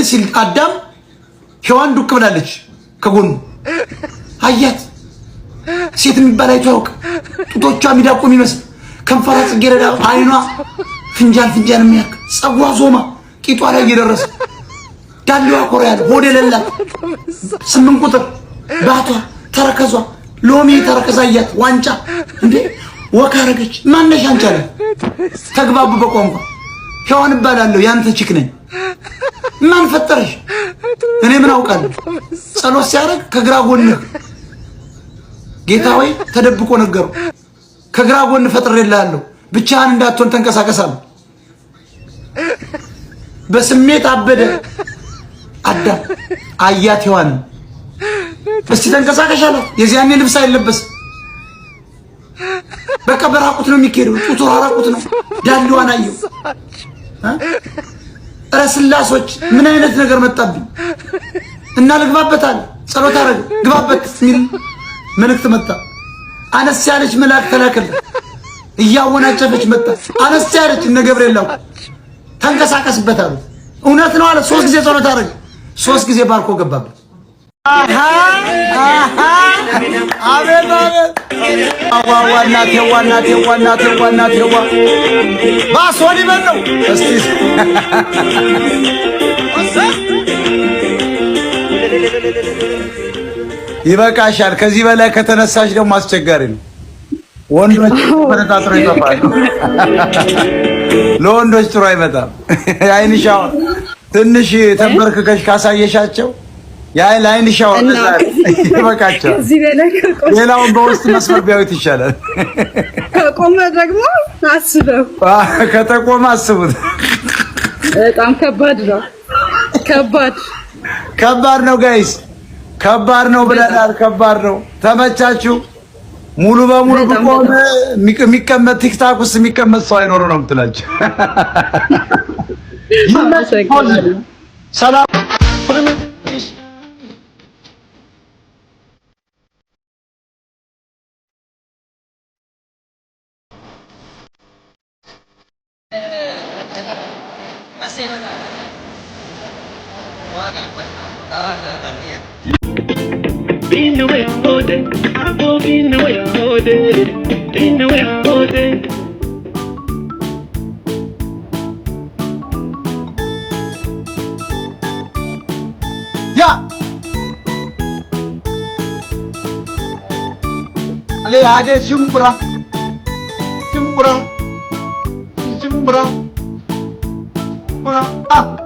ሲል አዳም ሔዋን ዱቅ ብላለች ከጎኑ አያት። ሴት የሚባል አይቶ ያውቅ። ጡቶቿ ሚዳቆ የሚመስል ከንፈሯ ጽጌረዳ፣ አይኗ ፍንጃል የሚያክ ጸጉሯ ዞማ ቂጧ ላይ እየደረሰ ዳሌዋ ኮሪያል ሆዴ ለላት 8 ቁጥር ባቷ ተረከዟ ሎሚ ተረከዛ አያት። ዋንጫ እንዴ ወካረገች። ማነሽ አንቺ አለ ተግባቡ በቋንቋ ሔዋን እባላለሁ ያንተ ቺክ ነኝ። ማን ፈጠረሽ? እኔ ምን አውቃለሁ? ጸሎት ሲያደርግ ከግራ ጎንህ ጌታ ሆይ ተደብቆ ነገሩ ከግራ ጎን ፈጥሬልሃለሁ ብቻህን እንዳትሆን ተንቀሳቀሳለሁ። በስሜት አበደ አዳም አያት ሔዋን እስቲ ተንቀሳቀሽ አለ። የዚያኔ ልብስ አይለበስ በቃ በራቁት ነው የሚኬደው። ጡቱ ራቁት ነው። ዳሌዋን አየው። ረስላሶች ምን አይነት ነገር መጣብኝ እና ልግባበታል። ጸሎት አረግ ግባበት ሚል መልእክት መጣ። አነስ ያለች መልአክ ተላከለ። እያወናጨፈች መጣ። አነስ ያለች እነ ገብርኤል ላኩ። ተንቀሳቀስበት አሉት። እውነት ነው አለ። 3 ጊዜ ጸሎት አረግ 3 ጊዜ ባርኮ ገባበት። አሃ አቤት ዋናቴዋ ባሶኒ በለው እስቲ ይበቃሻል። ከዚህ በላይ ከተነሳሽ ደግሞ አስቸጋሪ ነው። ወንዶች ተፈረጣጥሮ ይጠፋሉ። ለወንዶች ጥሩ አይመጣም። አይንሻው ትንሽ ተንበርክከሽ ካሳየሻቸው አይንሻው ይበቃቸው። ሌላውን በውስጥ መስመር ቢያዩት ይሻላል። ከቆመ ደግሞ አስበው። ከተቆመ አስቡት። በጣም ከባድ ነው። ከባድ ነው ጋይስ፣ ከባድ ነው ብለናል። ከባድ ነው። ተመቻችሁ? ሙሉ በሙሉ ብቆም የሚቀመጥ ቲክታክ ውስጥ የሚቀመጥ ሰው አይኖር ነው የምትላቸው። ሰላም Been away all day, I've been away all day, been away all day. Yeah. Ale ade shumbra. Ah.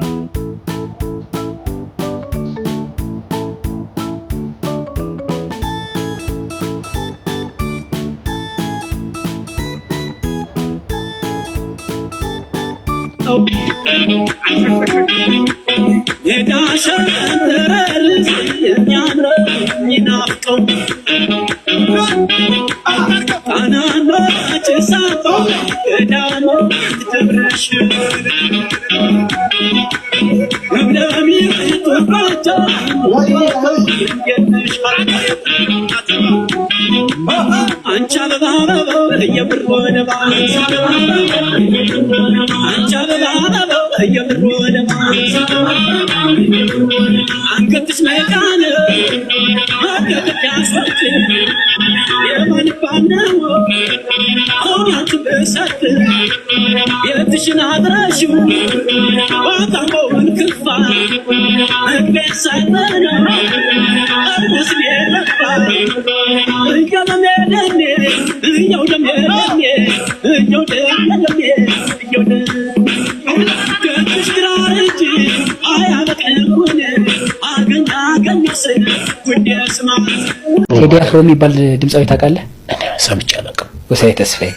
ቴዲ አፍሮ የሚባል ድምጻዊ ታውቃለህ? እኔ ሰምቼ አላውቅም። ወሳይ ተስፋዬ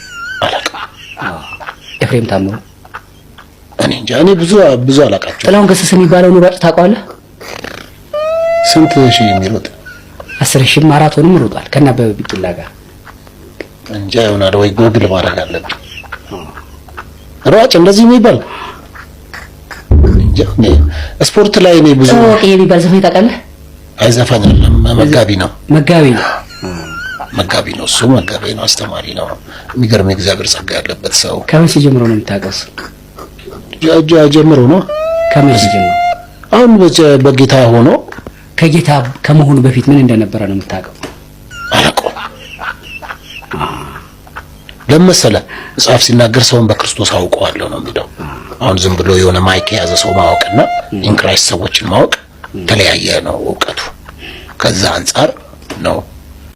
አላውቅም። ኤፍሬም ታምሩ እኔ እንጃ። እኔ ብዙ አላውቃቸውም። ጥላሁን ገሰሰ የሚባለውን ሯጭ ታውቀዋለህ? ስንት ሺህ የሚሮጥ 10,000 ማራቶንም ሮጧል ከና አበበ ቢቂላ ጋር። እንጃ ይሆናል ወይ ጎግል ማድረግ አለብኝ። ሯጭ እንደዚህ የሚባል እንጃ። ስፖርት ላይ እኔ ብዙ የሚባል ዘፋኝ ታውቃለህ? አይዘፋኝ አይደለም፣ መጋቢ ነው። መጋቢ ነው እሱ። መጋቢ ነው፣ አስተማሪ ነው። የሚገርም እግዚአብሔር ጸጋ ያለበት ሰው። ከመቼ ጀምሮ ነው የምታውቀው? ጀምሮ ነው። ከመቼ ጀምሮ? አሁን በጌታ ሆኖ ከጌታ ከመሆኑ በፊት ምን እንደነበረ ነው የምታውቀው? አላውቀውም። ለምሳሌ መጽሐፍ ሲናገር ሰውን በክርስቶስ አውቀዋለሁ ነው የሚለው። አሁን ዝም ብሎ የሆነ ማይክ የያዘ ሰው ማወቅና ኢንክራይስት ሰዎችን ማወቅ ተለያየ ነው እውቀቱ። ከዛ አንፃር ነው